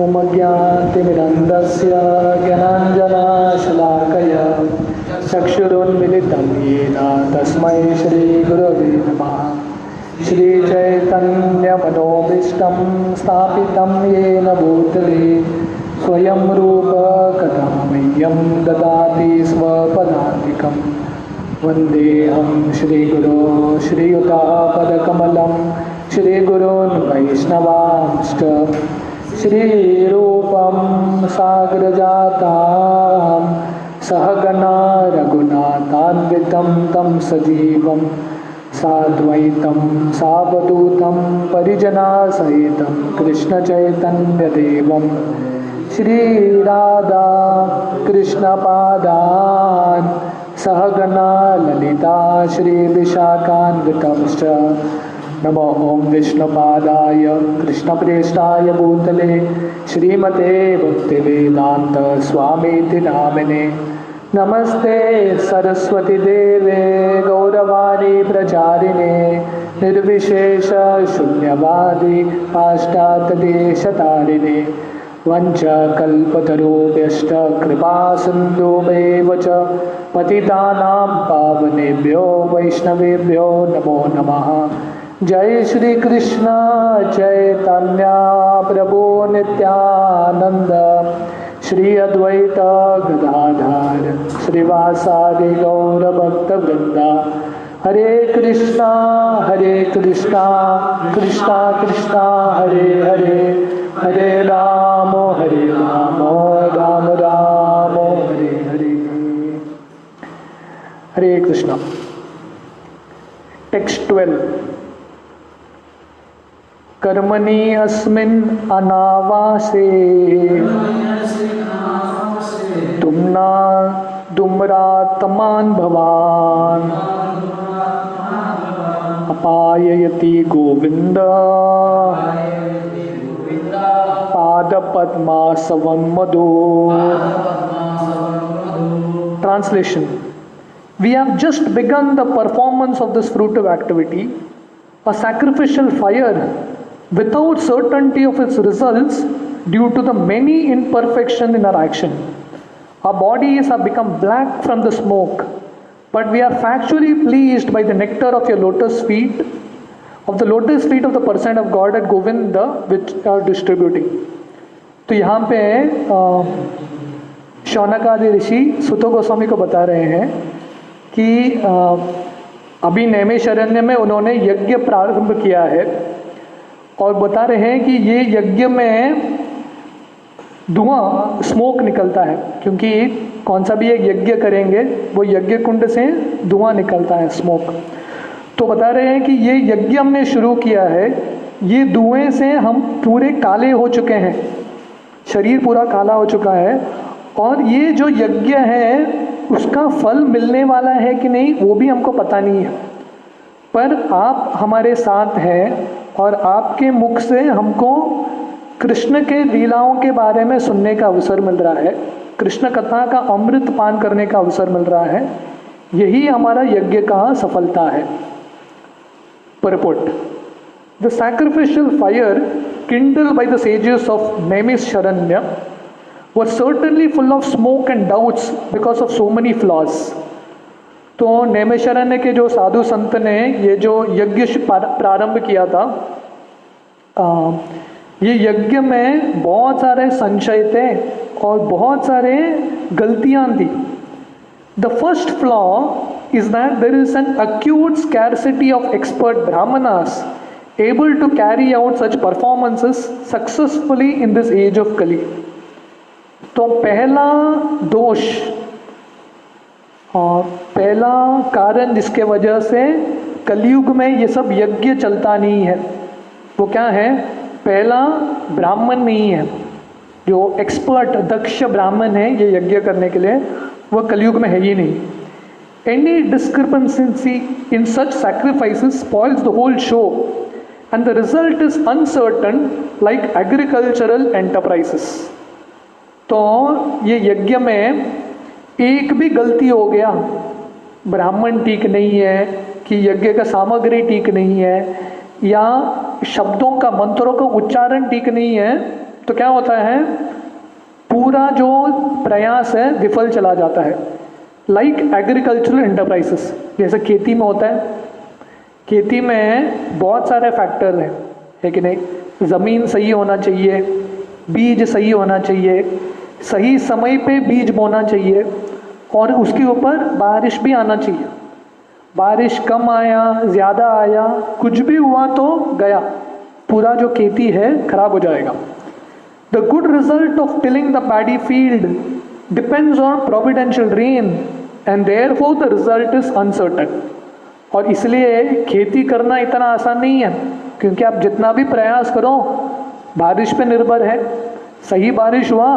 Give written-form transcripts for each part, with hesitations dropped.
उमज्ञातिमिरन्दस्य ज्ञानाञ्जनशलाकया चक्षुरुन्मिलितं येन तस्मै श्रीगुरवे नमः। श्रीचैतन्यमनोभीष्टं स्थापितं येन भूतले स्वयं रूप कदा मह्यं ददाति स्वपदान्तिकं। वन्देऽहं श्रीगुरो श्रीयुतापदकमलं श्रीगुरोन् वैष्णवांश्च श्रीरूपं साग्रजातां सहगना रघुनाथान्वितं तं सजीवं साद्वैतं सावधूतं परिजनासहितं कृष्णचैतन्यदेवं श्रीराधा कृष्णपादान् सहगना ललिता श्रीविशाखान्वितंश्च। नमो ओं विष्णुपादाय कृष्णप्रेष्ठाय भूतले श्रीमते भक्तिवेदांत स्वामीति नामिने। नमस्ते सरस्वती देवे गौरवाणी प्रचारिणे निर्विशेष शून्यवादी पाश्चात्यदेशतारिणे वंशकल्पतरुभ्यश्च कृपा सिन्धुभ्येव च पतितानां पावनेभ्यो वैष्णवेभ्यो नमो नमः। जय श्री कृष्ण चैतन्य प्रभु नित्यानंद श्री अद्वैत गदाधर श्रीवासादि गौर भक्त वृंदा। हरे कृष्णा कृष्णा कृष्णा हरे हरे हरे राम राम राम हरे हरे। हरे कृष्णा। टेक्स्ट 12। कर्मणि अस्मिन् अनावासे तुमना दुम्रात्मान भवान अपाययति गोविंद पादपद्मासवं मधु। Translation. We have just begun the performance of this fruitive activity, a sacrificial fire without certainty of its results due to the many imperfections in our action. Our bodies have become black from the smoke, but we are factually pleased by the nectar of your lotus feet, of the lotus feet of the person of God at Govinda, which are distributing. तो यहाँ पे शौनकादि ऋषि सुत गोस्वामी को बता रहे हैं कि अभी नैमिषारण्य में उन्होंने यज्ञ प्रारंभ किया है और बता रहे हैं कि ये यज्ञ में धुआं स्मोक निकलता है, क्योंकि कौन सा भी एक यज्ञ करेंगे वो यज्ञ कुंड से धुआं निकलता है, स्मोक। तो बता रहे हैं कि ये यज्ञ हमने शुरू किया है, ये धुएं से हम पूरे काले हो चुके हैं, शरीर पूरा काला हो चुका है, और ये जो यज्ञ है उसका फल मिलने वाला है कि नहीं वो भी हमको पता नहीं है। पर आप हमारे साथ हैं और आपके मुख से हमको कृष्ण के लीलाओं के बारे में सुनने का अवसर मिल रहा है, कृष्ण कथा का अमृत पान करने का अवसर मिल रहा है। यही हमारा यज्ञ का सफलता है। Purport. The sacrificial fire kindled by the sages of Naimisharanya was certainly full of smoke and doubts because of so many flaws. तो नैमिषारण्य के जो साधु संत ने ये जो यज्ञ प्रारंभ किया था, ये यज्ञ में बहुत सारे संशय थे और बहुत सारे गलतियां थी। The first flaw is that there is an acute scarcity of expert brahmanas able to carry out such performances successfully in this age of Kali. तो पहला दोष और पहला कारण जिसके वजह से कलयुग में ये सब यज्ञ चलता नहीं है वो क्या है? पहला ब्राह्मण नहीं है, जो एक्सपर्ट दक्ष ब्राह्मण है ये यज्ञ करने के लिए, वो कलयुग में है ही नहीं। Any discrepancy in such sacrifices spoils the whole show and the result is uncertain like agricultural enterprises. तो ये यज्ञ में एक भी गलती हो गया, ब्राह्मण ठीक नहीं है कि यज्ञ का सामग्री ठीक नहीं है या शब्दों का मंत्रों का उच्चारण ठीक नहीं है, तो क्या होता है, पूरा जो प्रयास है विफल चला जाता है। लाइक एग्रीकल्चरल एंटरप्राइजेस, जैसे खेती में होता है, खेती में बहुत सारे फैक्टर हैं, है कि नहीं। ज़मीन सही होना चाहिए, बीज सही होना चाहिए, सही समय पे बीज बोना चाहिए, और उसके ऊपर बारिश भी आना चाहिए। बारिश कम आया, ज़्यादा आया, कुछ भी हुआ तो गया, पूरा जो खेती है खराब हो जाएगा। The good result of tilling the paddy field depends on providential rain and therefore the result is uncertain. और इसलिए खेती करना इतना आसान नहीं है, क्योंकि आप जितना भी प्रयास करो बारिश पे निर्भर है। सही बारिश हुआ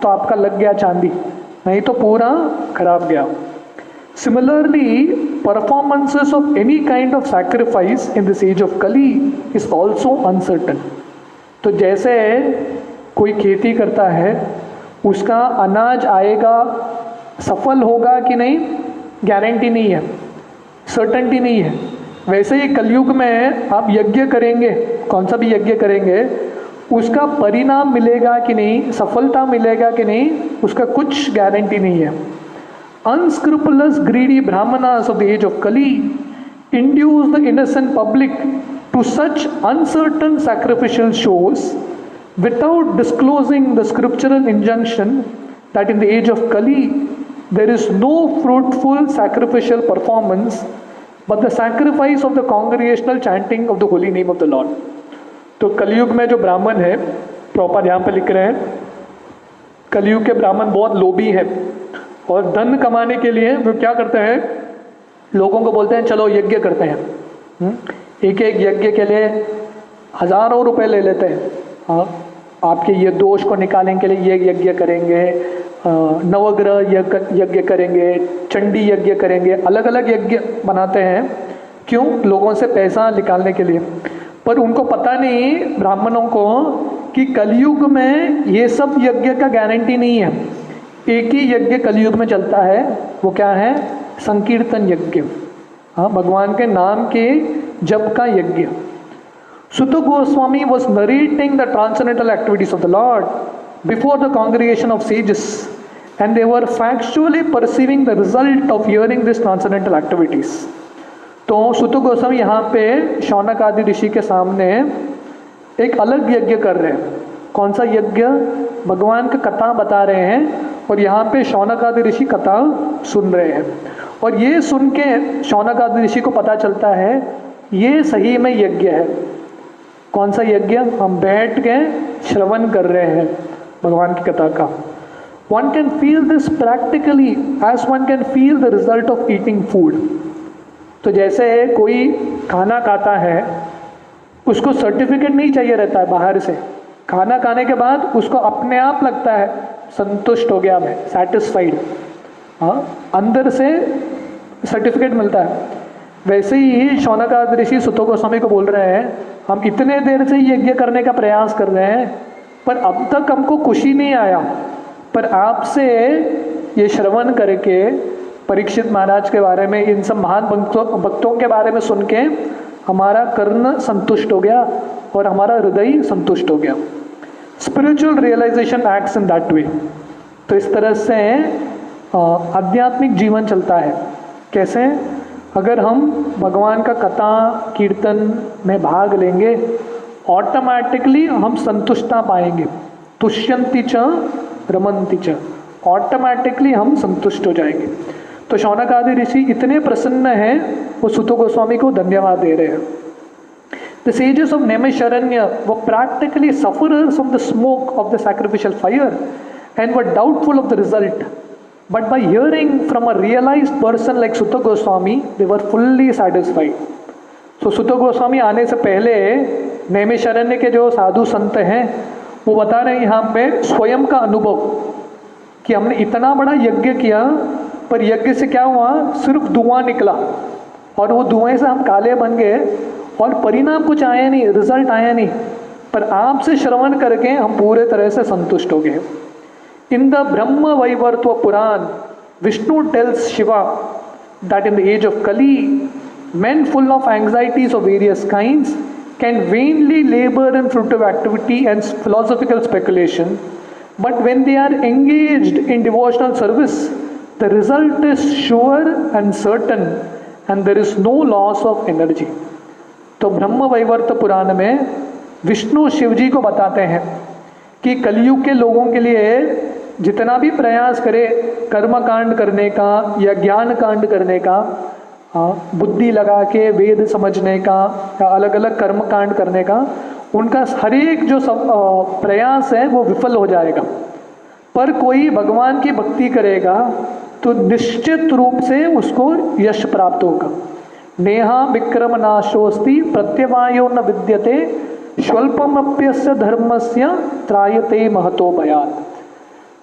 तो आपका लग गया चांदी, नहीं तो पूरा खराब गया। Similarly performances of any kind of sacrifice in this age of Kali is also uncertain. तो जैसे कोई खेती करता है, उसका अनाज आएगा, सफल होगा कि नहीं, गारंटी नहीं है, सर्टेनिटी नहीं है। वैसे ही कलयुग में आप यज्ञ करेंगे, कौन सा भी यज्ञ करेंगे, उसका परिणाम मिलेगा कि नहीं, सफलता मिलेगा कि नहीं, उसका कुछ गारंटी नहीं है। Unscrupulous greedy brahmanas of the age of Kali induce the innocent public to such uncertain sacrificial shows without disclosing the scriptural injunction that in the age of Kali there is no fruitful sacrificial performance but the sacrifice of the congregational chanting of the holy name of the Lord। तो कलयुग में जो ब्राह्मण है, proper यहाँ पे लिख रहे हैं, कलयुग के ब्राह्मण बहुत लोभी है, और धन कमाने के लिए वो क्या करते हैं, लोगों को बोलते हैं चलो यज्ञ करते हैं। एक एक यज्ञ के लिए हजारों रुपए ले लेते हैं। हाँ, आपके ये दोष को निकालने के लिए ये यज्ञ करेंगे, नवग्रह यज्ञ करेंगे, चंडी यज्ञ करेंगे, अलग अलग यज्ञ बनाते हैं। क्यों? लोगों से पैसा निकालने के लिए। पर उनको पता नहीं, ब्राह्मणों को, कि कलयुग में ये सब यज्ञ का गारंटी नहीं है। एक ही यज्ञ कलयुग में चलता है, वो क्या है, संकीर्तन यज्ञ। हाँ, भगवान के नाम के जप का यज्ञ। Sutta Goswami was narrating the transcendental activities of the Lord before the congregation of sages, and they were factually perceiving the result of hearing these transcendental activities। तो सुत गोस्वामी यहाँ पे शौनक आदि ऋषि के सामने एक अलग यज्ञ कर रहे हैं। कौन सा यज्ञ? भगवान का कथा बता रहे हैं, और यहाँ पे शौनक आदि ऋषि कथा सुन रहे हैं। और ये सुन के शौनक आदि ऋषि को पता चलता है ये सही में यज्ञ है। कौन सा यज्ञ? हम बैठ के श्रवण कर रहे हैं भगवान की कथा का। One can feel this practically as one can feel the result of eating food. तो जैसे कोई खाना खाता है, उसको सर्टिफिकेट नहीं चाहिए रहता है बाहर से। खाना खाने के बाद उसको अपने आप लगता है संतुष्ट हो गया, मैं सेटिस्फाइड। हाँ, अंदर से सर्टिफिकेट मिलता है। वैसे ही शौनक आदि ऋषि सुत गोस्वामी को बोल रहे हैं, हम इतने देर से यज्ञ करने का प्रयास कर रहे हैं, पर अब तक हमको खुशी नहीं आया। पर आपसे ये श्रवण करके, परीक्षित महाराज के बारे में, इन सब महान भक्तों के बारे में सुन के हमारा कर्ण संतुष्ट हो गया और हमारा हृदय संतुष्ट हो गया। Spiritual realization acts in that way. तो इस तरह से आध्यात्मिक जीवन चलता है। कैसे? अगर हम भगवान का कथा कीर्तन में भाग लेंगे, ऑटोमेटिकली हम संतुष्टता पाएंगे। तुष्यंति च रमन्ति च, ऑटोमेटिकली हम संतुष्ट हो जाएंगे। तो शौनक आदि ऋषि इतने प्रसन्न हैं, वो सुत गोस्वामी को धन्यवाद दे रहे हैं। द सेजेस ऑफ नैमिषारण्य वो practically sufferers of the smoke of the sacrificial fire and were doubtful of the result, but by hearing from a realized person like Sutta Goswami, they were fully satisfied। तो Sutta Goswami आने से पहले नैमिषारण्य के जो साधु संत हैं, वो बता रहे हैं यहाँ पे स्वयं का अनुभव कि हमने इतना बड़ा यज्ञ किया, पर यज्ञ से क्या हुआ, सिर्फ धुआं निकला, और वो धुएं से हम काले बन गए, और परिणाम कुछ आया नहीं, रिजल्ट आया नहीं। पर आपसे श्रवण करके हम पूरे तरह से संतुष्ट हो गए। In the Brahma Vaivartva Puran, Vishnu tells Shiva that in the age of Kali, men full of anxieties of various kinds can vainly labor in fruitive activity and philosophical speculation, but when they are engaged in devotional service, the result is sure and certain and there is no loss of energy. तो ब्रह्म वैवर्त पुराण में विष्णु शिव जी को बताते हैं कि कलयुग के लोगों के लिए जितना भी प्रयास करे कर्म कांड करने का या ज्ञान कांड करने का, बुद्धि लगा के वेद समझने का या अलग अलग कर्म कांड करने का, उनका हर एक जो प्रयास है वो विफल हो जाएगा। पर कोई भगवान की भक्ति करेगा तो निश्चित रूप से उसको यश प्राप्त होगा। नेहा विक्रम नाशोस्ति प्रत्यवायो न विद्यते स्वल्पमप्यस्य धर्मस्य त्रायते महतो भयात्।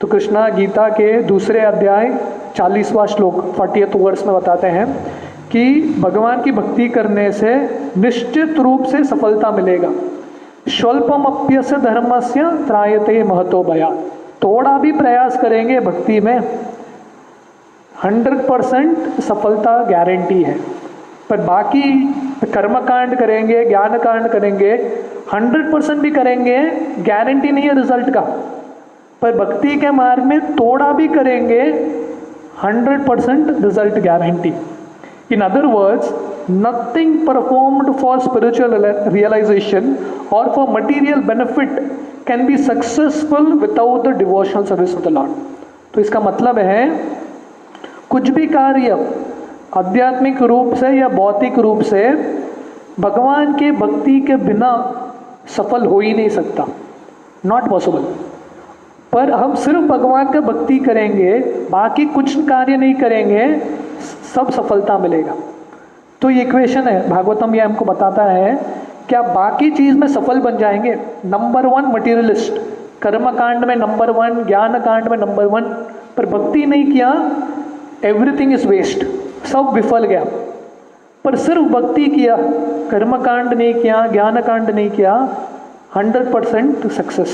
तो कृष्णा गीता के दूसरे अध्याय 40वां श्लोक 40th वर्ष में बताते हैं कि भगवान की भक्ति करने से निश्चित रूप से सफलता मिलेगा। स्वल्पमप्यस्य धर्मस्य त्रायते महतो भयात्। थोड़ा भी प्रयास करेंगे भक्ति में 100% सफलता गारंटी है। पर बाकी कर्म कांड करेंगे, ज्ञान कांड करेंगे, 100% भी करेंगे, गारंटी नहीं है रिजल्ट का। पर भक्ति के मार्ग में थोड़ा भी करेंगे 100% result guarantee. In other words, nothing performed for spiritual realisation और for material benefit can be successful without the devotional service of the Lord. तो इसका मतलब है कुछ भी कार्य आध्यात्मिक रूप से या भौतिक रूप से भगवान के भक्ति के बिना सफल हो ही नहीं सकता, नॉट पॉसिबल। पर हम सिर्फ भगवान का भक्ति करेंगे, बाकी कुछ कार्य नहीं करेंगे, सब सफलता मिलेगा। तो ये इक्वेशन है, भागवतम ये हमको बताता है कि आप बाकी चीज में सफल बन जाएंगे। नंबर 1 मटीरियलिस्ट, कर्म कांड में नंबर 1, ज्ञान कांड में नंबर 1, पर भक्ति नहीं किया, एवरीथिंग इज वेस्ट, सब विफल गया। पर सिर्फ भक्ति किया, कर्म कांड नहीं किया, ज्ञान कांड नहीं किया, 100% सक्सेस।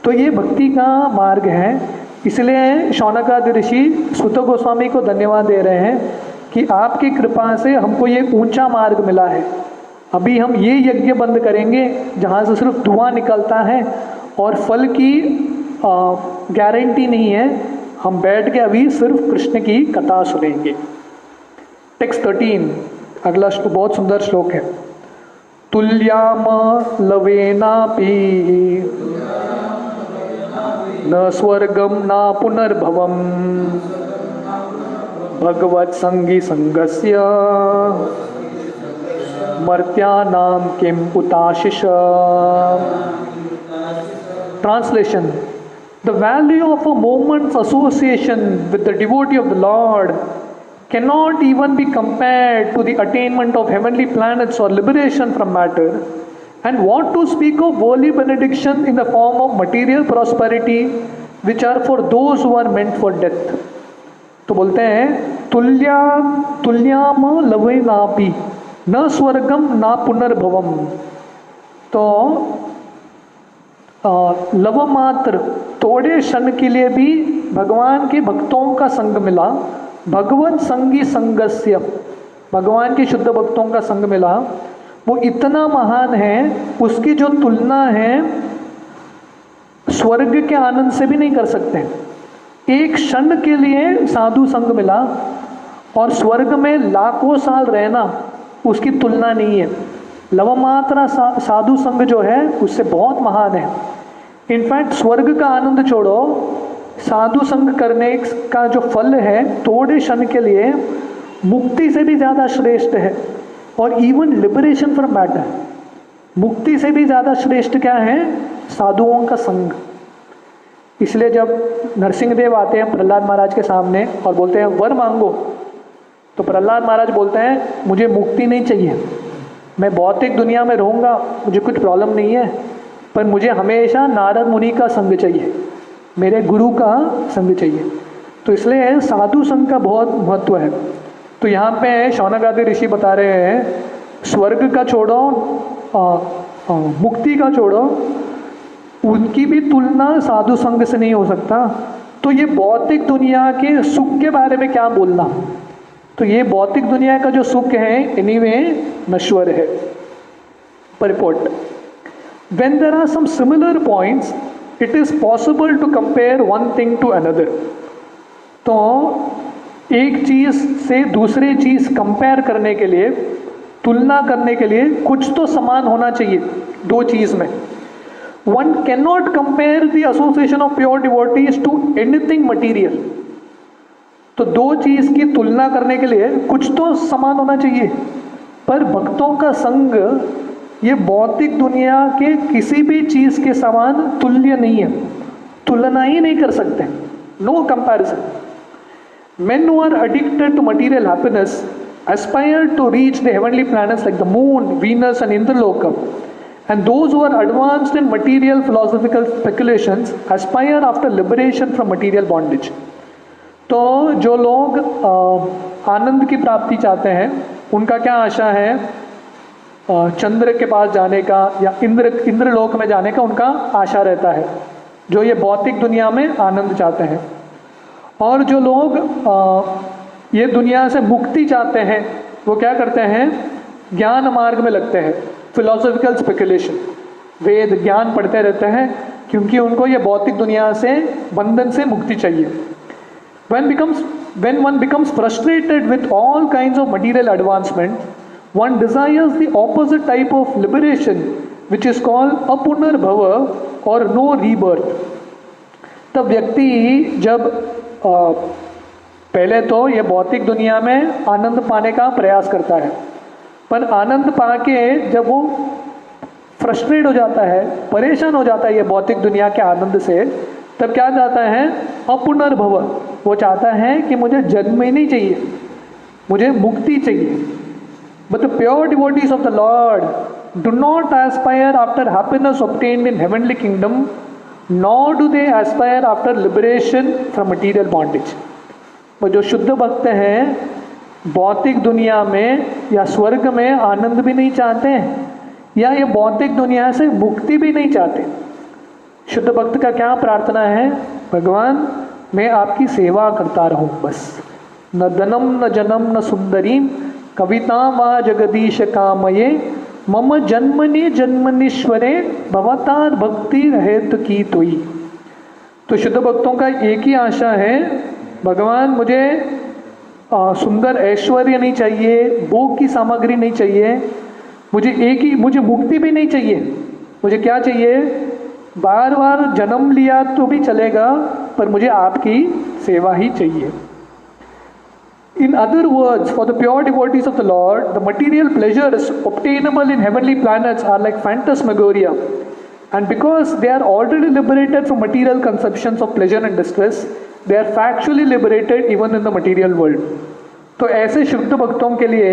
तो ये भक्ति का मार्ग है। इसलिए शौनकादि ऋषि सुत गोस्वामी को धन्यवाद दे रहे हैं कि आपकी कृपा से हमको ये ऊंचा मार्ग मिला है। अभी हम ये यज्ञ बंद करेंगे जहाँ से सिर्फ धुआं निकलता है और फल की गारंटी नहीं है। हम बैठ के अभी सिर्फ कृष्ण की कथा सुनेंगे। टेक्स्ट 13, अगला बहुत सुंदर श्लोक है। तुल्याम लवेनापि न स्वर्गम न पुनर्भवम भगवत संगी संगस्य मर्त्यानां किम उताशिष। Translation: The value of a moment's association with the devotee of the Lord cannot even be compared to the attainment of heavenly planets or liberation from matter, and what to speak of worldly benediction in the form of material prosperity which are for those who are meant for death. तो बोलते हैं तुल्याम लवेनापि न स्वर्गम न पुनर्भवम। तो love मात्र थोड़े क्षण के लिए भी भगवान के भक्तों का संग मिला, भगवत संगी संगस्य, भगवान के शुद्ध भक्तों का संग मिला, वो इतना महान है, उसकी जो तुलना है स्वर्ग के आनंद से भी नहीं कर सकते। एक क्षण के लिए साधु संग मिला और स्वर्ग में लाखों साल रहना, उसकी तुलना नहीं है। लवमात्रा साधु संग जो है उससे बहुत महान है। इनफैक्ट स्वर्ग का आनंद छोड़ो, साधु संग करने का जो फल है थोड़े क्षण के लिए मुक्ति से भी ज़्यादा श्रेष्ठ है। और इवन लिबरेशन फ्रॉम मैटर, मुक्ति से भी ज़्यादा श्रेष्ठ क्या है? साधुओं का संग। इसलिए जब नरसिंहदेव आते हैं प्रहलाद महाराज के सामने और बोलते हैं वर मांगो, तो प्रहलाद महाराज बोलते हैं मुझे मुक्ति नहीं चाहिए, मैं भौतिक दुनिया में रहूँगा, मुझे कुछ प्रॉब्लम नहीं है, पर मुझे हमेशा नारद मुनि का संग चाहिए, मेरे गुरु का संग चाहिए। तो इसलिए साधु संग का बहुत महत्व है। तो यहाँ पे शौनकादि ऋषि बता रहे हैं स्वर्ग का छोड़ो, मुक्ति का छोड़ो, उनकी भी तुलना साधु संग से नहीं हो सकता। तो ये भौतिक दुनिया के सुख के बारे में क्या बोलना। तो ये भौतिक दुनिया का जो सुख है एनीवे नश्वर है। purport. When there are some similar points, it is possible to compare one thing to another. तो एक चीज़ से दूसरी चीज़ कंपेयर करने के लिए, तुलना करने के लिए कुछ तो समान होना चाहिए दो चीज़ में. One cannot compare the association of pure devotees to anything material. तो दो चीज़ की तुलना करने के लिए कुछ तो समान होना चाहिए, पर भक्तों का संग ये भौतिक दुनिया के किसी भी चीज़ के समान तुल्य नहीं है, तुलना ही नहीं कर सकते. No comparison. Men who are addicted to material happiness aspire to reach the heavenly planets like the moon, Venus and Indraloka. And those who are advanced in material philosophical speculations aspire after liberation from material bondage. तो जो लोग आनंद की प्राप्ति चाहते हैं, उनका क्या आशा है? चंद्र के पास जाने का या इंद्रलोक में जाने का उनका आशा रहता है, जो ये भौतिक दुनिया में आनंद चाहते हैं. और जो लोग ये दुनिया से मुक्ति चाहते हैं, वो क्या करते हैं? ज्ञान मार्ग में लगते हैं, फिलोसॉफिकल स्पेकुलेशन, वेद ज्ञान पढ़ते रहते हैं, क्योंकि उनको ये भौतिक दुनिया से बंधन से मुक्ति चाहिए. When one becomes frustrated with all kinds of material advancement, one desires the opposite type of liberation, which is called apunarbhava or no rebirth. तब व्यक्ति जब पहले तो ये भौतिक दुनिया में आनंद पाने का प्रयास करता है, पर आनंद पाके जब वो फ्रस्ट्रेट हो जाता है, परेशान हो जाता है ये भौतिक दुनिया के आनंद से, तब क्या चाहता है? अपुनर्भव. वो चाहता है कि मुझे जन्म ही नहीं चाहिए, मुझे मुक्ति चाहिए. But the pure devotees of the Lord do not aspire after happiness obtained in heavenly kingdom, nor do they aspire after liberation from material bondage. वो जो शुद्ध भक्त हैं, भौतिक दुनिया में या स्वर्ग में आनंद भी नहीं चाहते हैं, या ये भौतिक दुनिया से मुक्ति भी नहीं चाहते. शुद्ध भक्त का क्या प्रार्थना है? भगवान, मैं आपकी सेवा करता रहूं बस. न धनम न जनम न सुंदरीम कविता वा जगदीश कामये मम जन्मनि जन्मनीश्वरे भवतार भक्ति रहेत की तुई. तो शुद्ध भक्तों का एक ही आशा है, भगवान मुझे सुंदर ऐश्वर्य नहीं चाहिए, भोग की सामग्री नहीं चाहिए, मुझे मुक्ति भी नहीं चाहिए. मुझे क्या चाहिए? बार बार जन्म लिया तो भी चलेगा, पर मुझे आपकी सेवा ही चाहिए. In other words, for the pure devotees of the Lord, the material pleasures obtainable in heavenly planets are like phantasmagoria. And because they are already liberated from material conceptions of pleasure and distress, they are factually liberated even in the material world. तो ऐसे शुद्ध भक्तों के लिए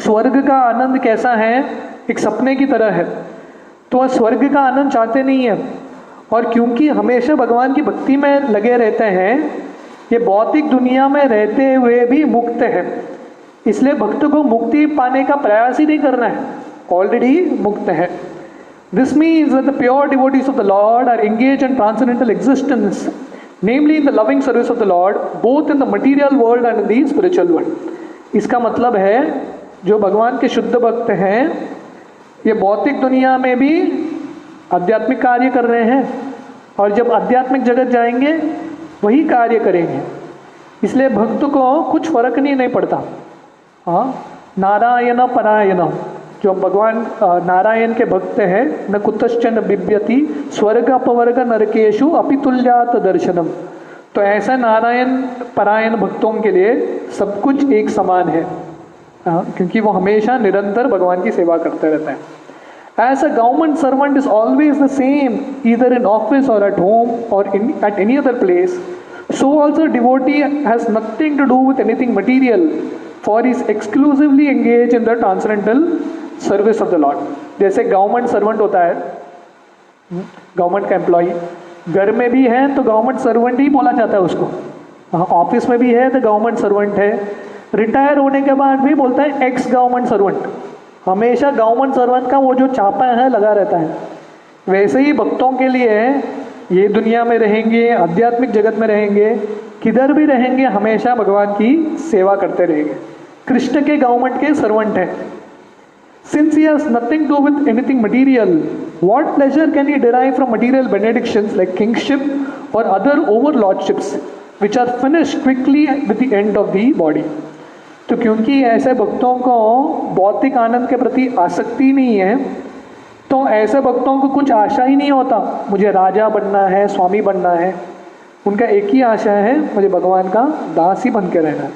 स्वर्ग का आनंद कैसा है? एक सपने की तरह है. तो वह स्वर्ग का आनंद चाहते नहीं है, और क्योंकि हमेशा भगवान की भक्ति में लगे रहते हैं, ये भौतिक दुनिया में रहते हुए भी मुक्त है, इसलिए भक्त को मुक्ति पाने का प्रयास ही नहीं करना है, ऑलरेडी मुक्त है. This means that the pure devotees of the Lord are engaged in transcendental existence, namely in the loving service of the Lord, both in the material world and in the spiritual world. इसका मतलब है जो भगवान के शुद्ध भक्त हैं, ये भौतिक दुनिया में भी आध्यात्मिक कार्य कर रहे हैं, और जब आध्यात्मिक जगत जाएंगे वही कार्य करेंगे. इसलिए भक्त को कुछ फर्क नहीं पड़ता. हाँ, नारायण परायण, जो भगवान नारायण के भक्त हैं, न कुतश्चन बिभ्यति स्वर्ग अपवर्ग नरकेशु अपितुल्यात दर्शनम. तो ऐसा नारायण परायण भक्तों के लिए सब कुछ एक समान है, क्योंकि वो हमेशा निरंतर भगवान की सेवा करते रहते हैं. As a government servant is always the same, either in office or at home or at any other place, so also devotee has nothing to do with anything material, for he is exclusively engaged in the transcendental service of the Lord. जैसे government servant होता है, government का employee, घर में भी है तो government servant ही बोला जाता है उसको, ऑफिस में भी है तो गवर्नमेंट सर्वेंट है, रिटायर होने के बाद भी बोलता है एक्स गवर्नमेंट सर्वेंट. हमेशा गवर्नमेंट सर्वेंट का वो जो चापा है लगा रहता है. वैसे ही भक्तों के लिए ये दुनिया में रहेंगे, आध्यात्मिक जगत में रहेंगे, किधर भी रहेंगे, हमेशा भगवान की सेवा करते रहेंगे. कृष्ण के गवर्नमेंट के सर्वेंट हैं. Since he has nothing to do with anything material, what pleasure can he derive from material benedictions like kingship or other overlordships, which are finished quickly with the end of the body? तो क्योंकि ऐसे भक्तों को भौतिक आनंद के प्रति आसक्ति नहीं है, तो ऐसे भक्तों को कुछ आशा ही नहीं होता मुझे राजा बनना है, स्वामी बनना है। उनका एक ही आशा है, मुझे भगवान का दास ही बन के रहना है।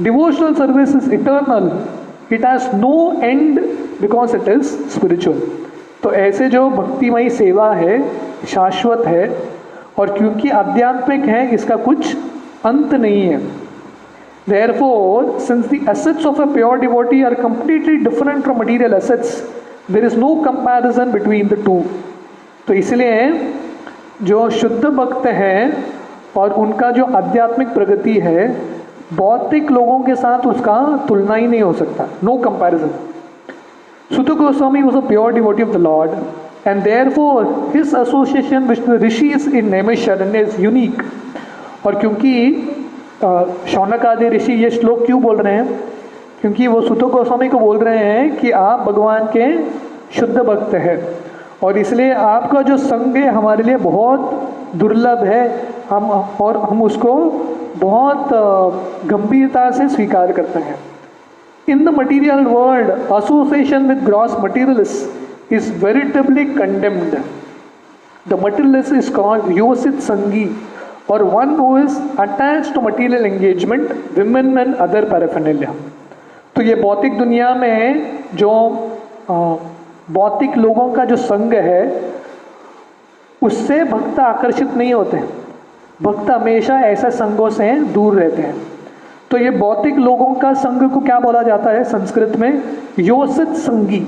Devotional service is eternal, it has no end because it is spiritual. तो ऐसे जो भक्तिमयी सेवा है शाश्वत है, और क्योंकि आध्यात्मिक है इसका कुछ अंत नहीं है। Therefore, since the assets of a pure devotee are completely different from material assets, there is no comparison between the two. तो इसलिए जो शुद्ध भक्त हैं और उनका जो आध्यात्मिक प्रगति है भौतिक लोगों के साथ उसका तुलना ही नहीं हो सकता, no comparison. Suta Goswami was a pure devotee of the Lord, and therefore his association with the rishis in Naimisharanya is unique. और क्योंकि शौनक आदि ऋषि ये श्लोक क्यों बोल रहे हैं? क्योंकि वो सुत गोस्वामी को बोल रहे हैं कि आप भगवान के शुद्ध भक्त हैं, और इसलिए आपका जो संग है हमारे लिए बहुत दुर्लभ है, हम उसको बहुत गंभीरता से स्वीकार करते हैं। In the material world association with gross materialist is veritably condemned. The materialist is called योसित संगी, or one who is attached to material engagement, women and other paraphernalia। तो ये भौतिक दुनिया में जो भौतिक लोगों का जो संग है उससे भक्त आकर्षित नहीं होते, भक्त हमेशा ऐसे संगों से दूर रहते हैं। तो ये भौतिक लोगों का संग को क्या बोला जाता है संस्कृत में? योसित संगी।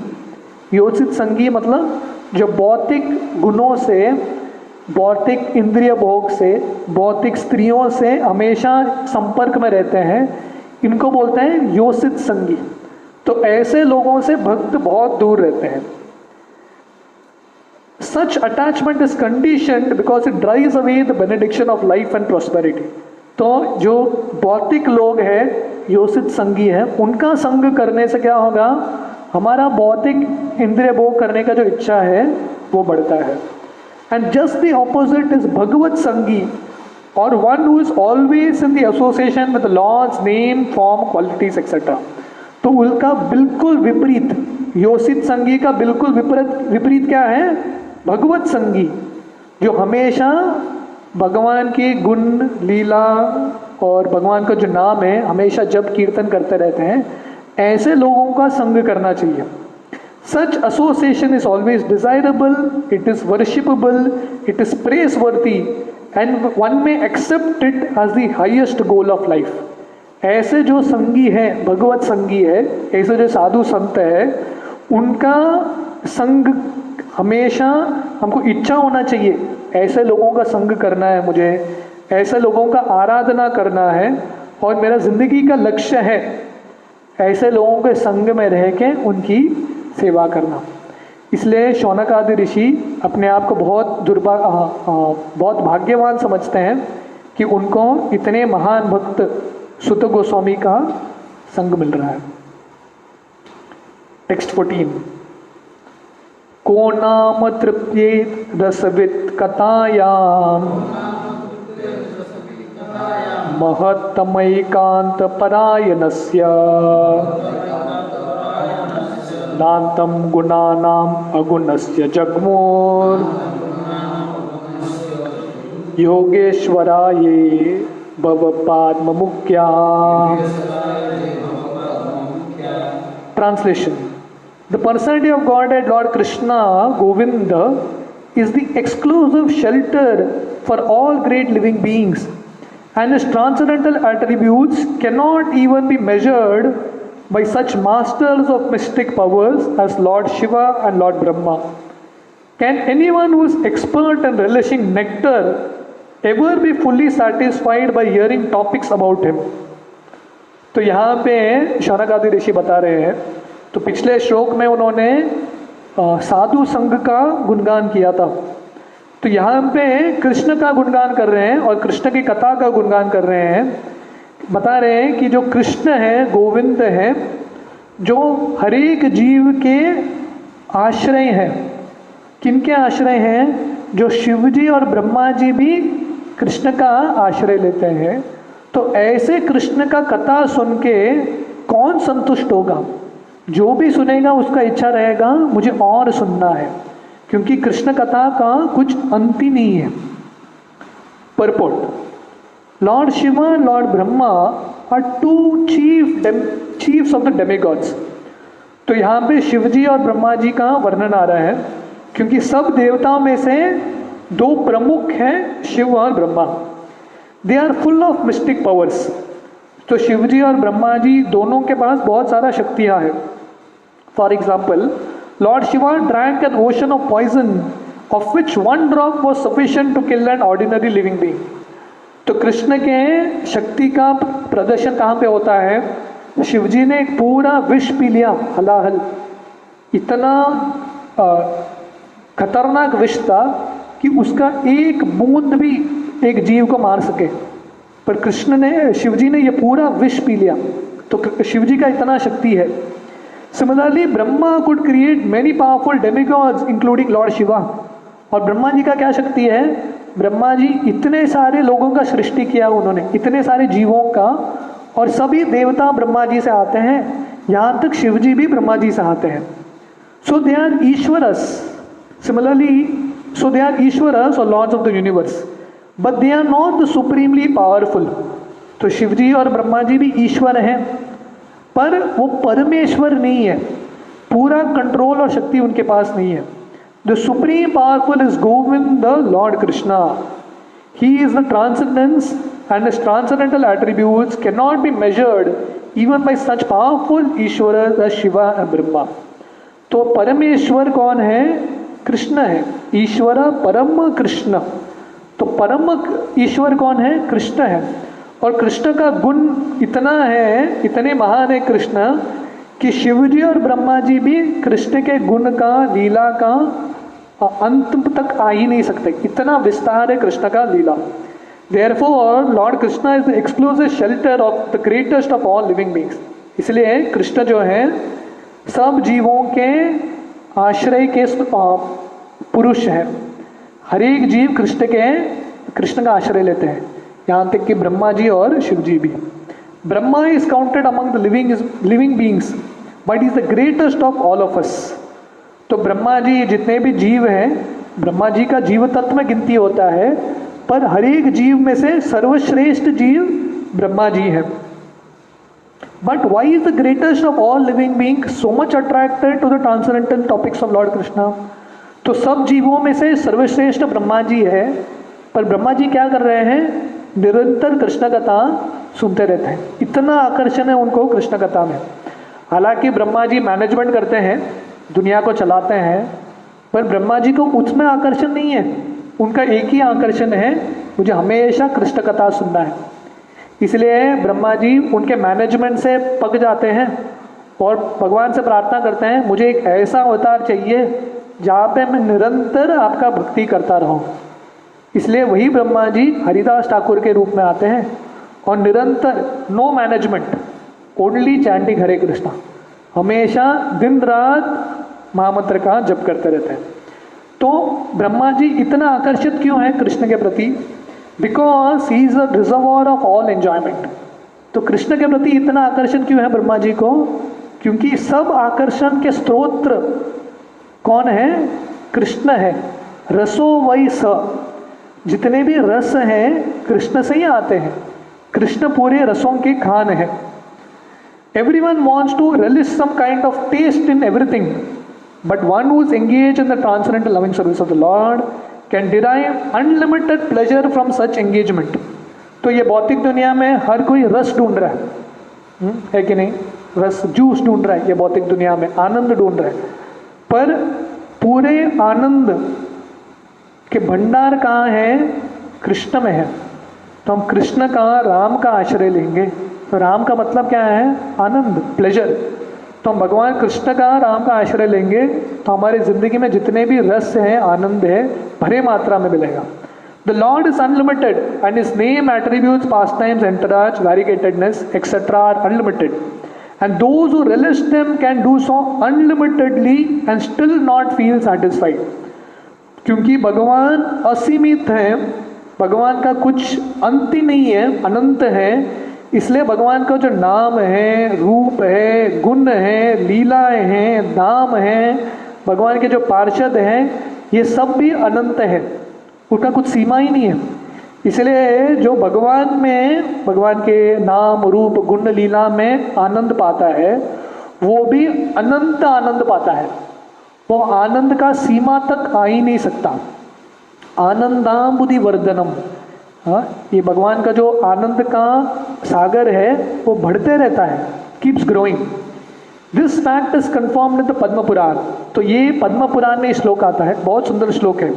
योसित संगी मतलब जो भौतिक गुणों से, भौतिक इंद्रिय भोग से, भौतिक स्त्रियों से हमेशा संपर्क में रहते हैं, इनको बोलते हैं योसित संगी। तो ऐसे लोगों से भक्त बहुत दूर रहते हैं। Such attachment is conditioned because it drives away the benediction of life and prosperity। तो जो भौतिक लोग हैं, योसित संगी हैं, उनका संग करने से क्या होगा? हमारा भौतिक इंद्रिय भोग करने का जो इच्छा है वो बढ़ता है। And just the opposite is Bhagavat Sangi, or one who is always in the association with the Lord's name, form, qualities, etc। तो उनका बिल्कुल विपरीत, योसित संगी का बिल्कुल विपरीत क्या है? भगवत संगी, जो हमेशा भगवान की गुण लीला और भगवान का जो नाम है हमेशा जप कीर्तन करते रहते हैं, ऐसे लोगों का संग करना चाहिए। Such association is always desirable, it is worshipable, it is praiseworthy, and one may accept it as the highest goal of life। ऐसे जो संगी है, भगवत संगी है, ऐसे जो साधु संत है, उनका संग हमेशा हमको इच्छा होना चाहिए, ऐसे लोगों का संग करना है मुझे, ऐसे लोगों का आराधना करना है, और मेरा जिंदगी का लक्ष्य है ऐसे लोगों के संग में रह के उनकी सेवा करना। इसलिए शौनक आदि ऋषि अपने आप को बहुत भाग्यवान समझते हैं कि उनको इतने महान भक्त सुत गोस्वामी का संग मिल रहा है। टेक्स्ट 14। को नाम तृप्येत रसवित कथायाम महत्तमैकांत परायणस्य नान्तं गुणानाम् अगुणस्य जग्मोर योगेश्वराये भवपाद्ममुख्या। Translation: The personality of Godhead Lord Krishna Govinda is the exclusive shelter for all great living beings, and his transcendental attributes cannot even be measured by such masters of mystic powers as Lord Shiva and Lord Brahma. Can anyone who is expert in relishing nectar ever be fully satisfied by hearing topics about him? तो यहाँ पे शौनक आदि ऋषि बता रहे हैं, तो पिछले श्लोक में उन्होंने साधु संघ का गुणगान किया था, तो यहाँ पे कृष्ण का गुणगान कर रहे हैं और कृष्ण की कथा का गुणगान कर रहे हैं। बता रहे हैं कि जो कृष्ण है, गोविंद है, जो हर एक जीव के आश्रय हैं। किनके आश्रय हैं? जो शिव जी और ब्रह्मा जी भी कृष्ण का आश्रय लेते हैं। तो ऐसे कृष्ण का कथा सुन के कौन संतुष्ट होगा? जो भी सुनेगा उसका इच्छा रहेगा मुझे और सुनना है, क्योंकि कृष्ण कथा का कुछ अंत ही नहीं है। Purport: Lord Shiva, Lord Brahma are two chiefs of the demigods. तो यहाँ पे शिव जी और ब्रह्मा जी का वर्णन आ रहा है, क्योंकि सब देवताओं में से दो प्रमुख हैं, शिव और Brahma. They are full of mystic powers. तो शिव जी और ब्रह्मा जी दोनों के पास बहुत सारा शक्तियाँ हैं। For example, Lord Shiva drank an ocean of poison of which one drop was sufficient to kill an ordinary living being. तो कृष्ण के शक्ति का प्रदर्शन कहाँ पे होता है? शिव जी ने एक पूरा विष पी लिया, हलाहल। इतना खतरनाक विष था कि उसका एक बूंद भी एक जीव को मार सके, पर कृष्ण ने, शिव जी ने ये पूरा विष पी लिया। तो शिव जी का इतना शक्ति है। Similarly Brahma could create many powerful demigods including Lord Shiva. और ब्रह्मा जी का क्या शक्ति है? ब्रह्मा जी इतने सारे लोगों का सृष्टि किया उन्होंने, इतने सारे जीवों का, और सभी देवता ब्रह्मा जी से आते हैं। यहाँ तक शिव जी भी ब्रह्मा जी से आते हैं। सो दे आर ईश्वरस। सिमिलरली, सो दे आर ईश्वरस और lords of the universe, but they are not the supremely powerful. तो शिव जी और ब्रह्मा जी भी ईश्वर हैं, पर वो परमेश्वर नहीं है। पूरा कंट्रोल और शक्ति उनके पास नहीं है। The supreme powerful is Govind the Lord Krishna. He is the transcendence and his transcendental attributes can not be measured even by such powerful Ishwar as Shiva and Brahma. तो परमेश्वर कौन है? कृष्ण है। ईश्वर परम कृष्ण। तो परम ईश्वर कौन है? कृष्ण है। और कृष्ण का गुण इतना है, इतने महान है कृष्ण, कि शिव जी और ब्रह्मा जी भी कृष्ण के गुण का, लीला का अंत तक आ ही नहीं सकते। इतना विस्तार है कृष्ण का लीला। Therefore, Lord Krishna is the exclusive shelter of the greatest of all living beings. इसलिए कृष्ण जो है सब जीवों के आश्रय के पुरुष है। हर एक जीव कृष्ण का आश्रय लेते हैं, यहाँ तक कि ब्रह्मा जी और शिव जी भी। Brahma is counted among the living beings but is the greatest of all of us. तो ब्रह्मा जी, जितने भी जीव हैं, ब्रह्मा जी का जीव तत्व में गिनती होता है, पर हर एक जीव में से सर्वश्रेष्ठ जीव ब्रह्मा जी है। But why is the greatest of all living being so much attracted to the transcendental topics of Lord Krishna? तो सब जीवों में से सर्वश्रेष्ठ ब्रह्मा जी है, पर ब्रह्मा जी क्या कर रहे हैं? निरंतर कृष्ण कथा सुनते रहते हैं। इतना आकर्षण है उनको कृष्ण कथा में। हालांकि ब्रह्मा जी मैनेजमेंट करते हैं, दुनिया को चलाते हैं, पर ब्रह्मा जी को उसमें आकर्षण नहीं है। उनका एक ही आकर्षण है, मुझे हमेशा कृष्ण कथा सुनना है। इसलिए ब्रह्मा जी उनके मैनेजमेंट से पक जाते हैं और भगवान से प्रार्थना करते हैं, मुझे एक ऐसा अवतार चाहिए जहाँ पे मैं निरंतर आपका भक्ति करता रहूं। इसलिए वही ब्रह्मा जी हरिदास ठाकुर के रूप में आते हैं और निरंतर, नो मैनेजमेंट, ओनली चैंटिंग हरे कृष्णा, हमेशा दिन रात महामंत्र का जप करते रहते हैं। तो ब्रह्मा जी इतना आकर्षित क्यों है कृष्ण के प्रति? Because he is a reservoir of all enjoyment. तो कृष्ण के प्रति इतना आकर्षण क्यों है ब्रह्मा जी को? क्योंकि सब आकर्षण के स्त्रोत्र कौन है? कृष्ण है। रसो वै स, जितने भी रस हैं कृष्ण से ही आते हैं। कृष्ण पूरे रसों के खान है। Everyone wants to release some kind of taste in everything, but one who is engaged in the transcendental loving service of the Lord can derive unlimited pleasure from such engagement. तो ये भौतिक दुनिया में हर कोई रस ढूंढ रहा है कि नहीं? रस, जूस ढूंढ रहा है ये भौतिक दुनिया में, आनंद ढूंढ रहा है, पर पूरे आनंद के भंडार कहाँ है? कृष्ण में है। तो हम कृष्ण का, राम का आश्रय लेंगे। तो राम का मतलब क्या है? आनंद, प्लेजर। तो हम भगवान कृष्ण का, राम का आश्रय लेंगे तो हमारी जिंदगी में जितने भी रस हैं, आनंद है, भरे मात्रा में मिलेगा। The Lord is unlimited and his name attributes, pastimes, entourage, variegatedness etcetera are unlimited and those who relish them can do so unlimitedly and still not feel satisfied. क्योंकि भगवान असीमित है, भगवान का कुछ अंत ही नहीं है, अनंत है, इसलिए भगवान का जो नाम है, रूप है, गुण है, लीलाएं हैं, नाम है, भगवान के जो पार्षद हैं, ये सब भी अनंत है, उसका कुछ सीमा ही नहीं है। इसलिए जो भगवान में, भगवान के नाम रूप गुण लीला में आनंद पाता है, वो भी अनंत आनंद पाता है। वो आनंद का सीमा तक आ ही नहीं सकता। आनंदाम्बुधि वर्धनम, हाँ, ये भगवान का जो आनंद का सागर है वो बढ़ते रहता है, keeps growing. This fact is confirmed in the Padma Purana. तो ये पद्म पुराण में श्लोक आता है, बहुत सुंदर श्लोक है।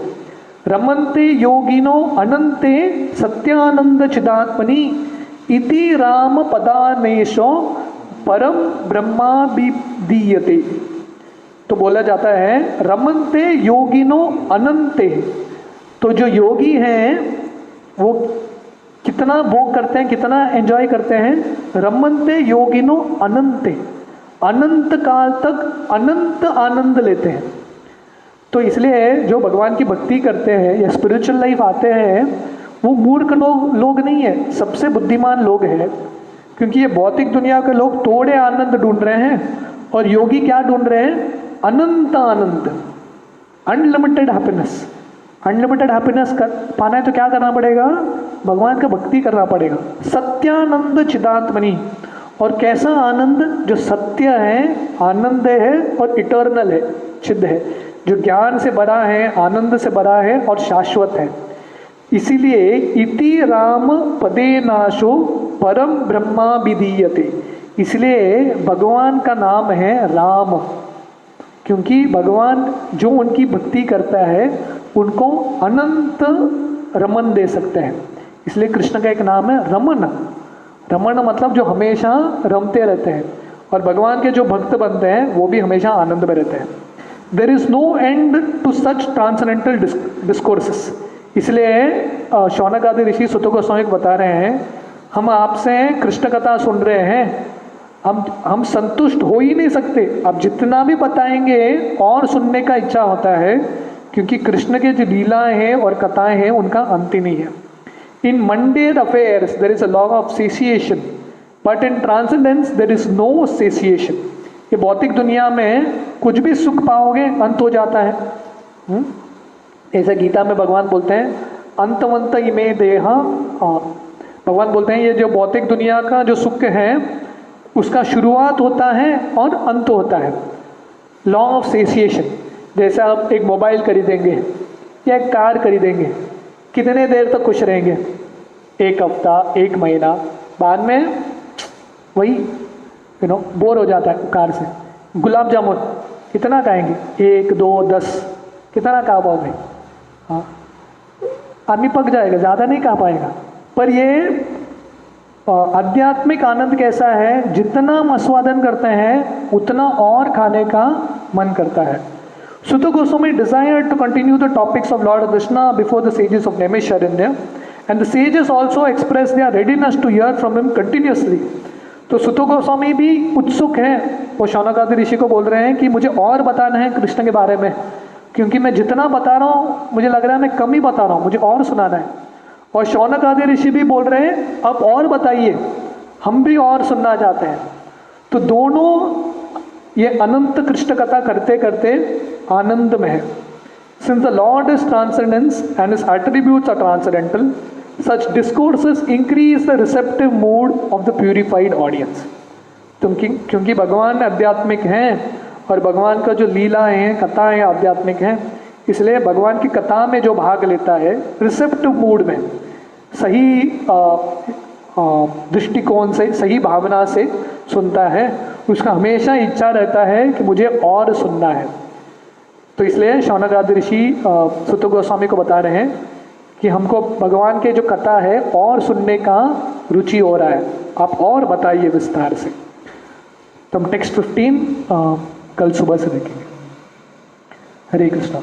रमन्ते योगिनो अनंते सत्यानंद चिदात्मनि इति राम पदानेशो परम ब्रह्मा दीयते। तो बोला जाता है रमन्ते योगिनो अनंते। तो जो योगी हैं वो कितना भोग करते हैं, कितना एंजॉय करते हैं। रमन्ते योगिनो अनंते, अनंत काल तक अनंत आनंद लेते हैं। तो इसलिए जो भगवान की भक्ति करते हैं या स्पिरिचुअल लाइफ आते हैं, वो मूर्ख लोग नहीं है, सबसे बुद्धिमान लोग हैं। क्योंकि ये भौतिक दुनिया के लोग थोड़े आनंद ढूंढ रहे हैं और योगी क्या ढूंढ रहे हैं, अनंत आनंद, अनलिमिटेड हैप्पीनेस। अनलिमिटेड हैप्पीनेस पाना है तो क्या करना पड़ेगा, भगवान का भक्ति करना पड़ेगा। सत्यानंद चिदात्मनि, और कैसा आनंद, जो सत्य है, आनंद है और इटर्नल है, चिद है, जो ज्ञान से बड़ा है, आनंद से बड़ा है और शाश्वत है। इसीलिए इति राम पदे नाशो परम ब्रह्मा विधीयते, इसलिए भगवान का नाम है राम। क्योंकि भगवान जो उनकी भक्ति करता है उनको अनंत रमन दे सकते हैं। इसलिए कृष्ण का एक नाम है रमन। रमन मतलब जो हमेशा रमते रहते हैं, और भगवान के जो भक्त बनते हैं वो भी हमेशा आनंद में रहते हैं। There is no end to such transcendental discourses. इसलिए शौनक आदि ऋषि सुत गोस्वामी बता रहे हैं, हम आपसे कृष्ण कथा सुन रहे हैं, हम संतुष्ट हो ही नहीं सकते, आप जितना भी बताएंगे और सुनने का इच्छा होता है। क्योंकि कृष्ण के जो लीलाएं हैं और कथाएं हैं उनका अंत ही नहीं है। In mundane affairs there is a law of cessation, but in transcendence there is no cessation. ये भौतिक दुनिया में कुछ भी सुख पाओगे, अंत हो जाता है। ऐसा गीता में भगवान बोलते हैं अंतवंत इमे देहा, भगवान बोलते हैं ये जो भौतिक दुनिया का जो सुख है उसका शुरुआत होता है और अंत होता है। लॉ ऑफ सेसिएशन, जैसे आप एक मोबाइल खरीदेंगे या एक कार खरीदेंगे, कितने देर तक खुश रहेंगे, एक हफ्ता, एक महीना, बाद में वही बोर हो जाता है कार से। गुलाब जामुन कितना खाएंगे, 1, 2, 10, कितना खा पाओगे, हाँ, आदमी पक जाएगा, ज़्यादा नहीं खा पाएगा। पर ये आध्यात्मिक आनंद कैसा है, जितना हम आस्वादन करते हैं उतना और खाने का मन करता है। Sutta Goswami desired to continue the topics of Lord Krishna before the sages of Naimisharanya, and the sages also expressed their readiness to hear from him continuously. तो सुत गोस्वामी भी उत्सुक हैं, वो शौनक आदि ऋषि को बोल रहे हैं कि मुझे और बताना है कृष्ण के बारे में, क्योंकि मैं जितना बता रहा हूँ मुझे लग रहा है मैं कम ही बता रहा हूँ, मुझे और सुनाना है। और शौनक आदि ऋषि भी बोल रहे हैं अब और बताइए, हम भी और सुनना चाहते हैं। तो दोनों ये अनंत कृष्ण कथा करते करते आनंद में है। Since the Lord is transcendence and his attributes are transcendental, such discourses increase the receptive mood of the purified audience. क्योंकि भगवान आध्यात्मिक हैं और भगवान का जो लीला है, कथा है, आध्यात्मिक हैं, इसलिए भगवान की कथा में जो भाग लेता है रिसेप्टिव मूड में, सही दृष्टिकोण से, सही भावना से सुनता है, उसका हमेशा इच्छा रहता है कि मुझे और सुनना है। तो इसलिए शौनक आदि ऋषि सुत गोस्वामी को बता रहे हैं कि हमको भगवान के जो कथा है और सुनने का रुचि हो रहा है, आप और बताइए विस्तार से। तो हम टेक्स्ट 15 कल सुबह से देखेंगे। हरे कृष्णा।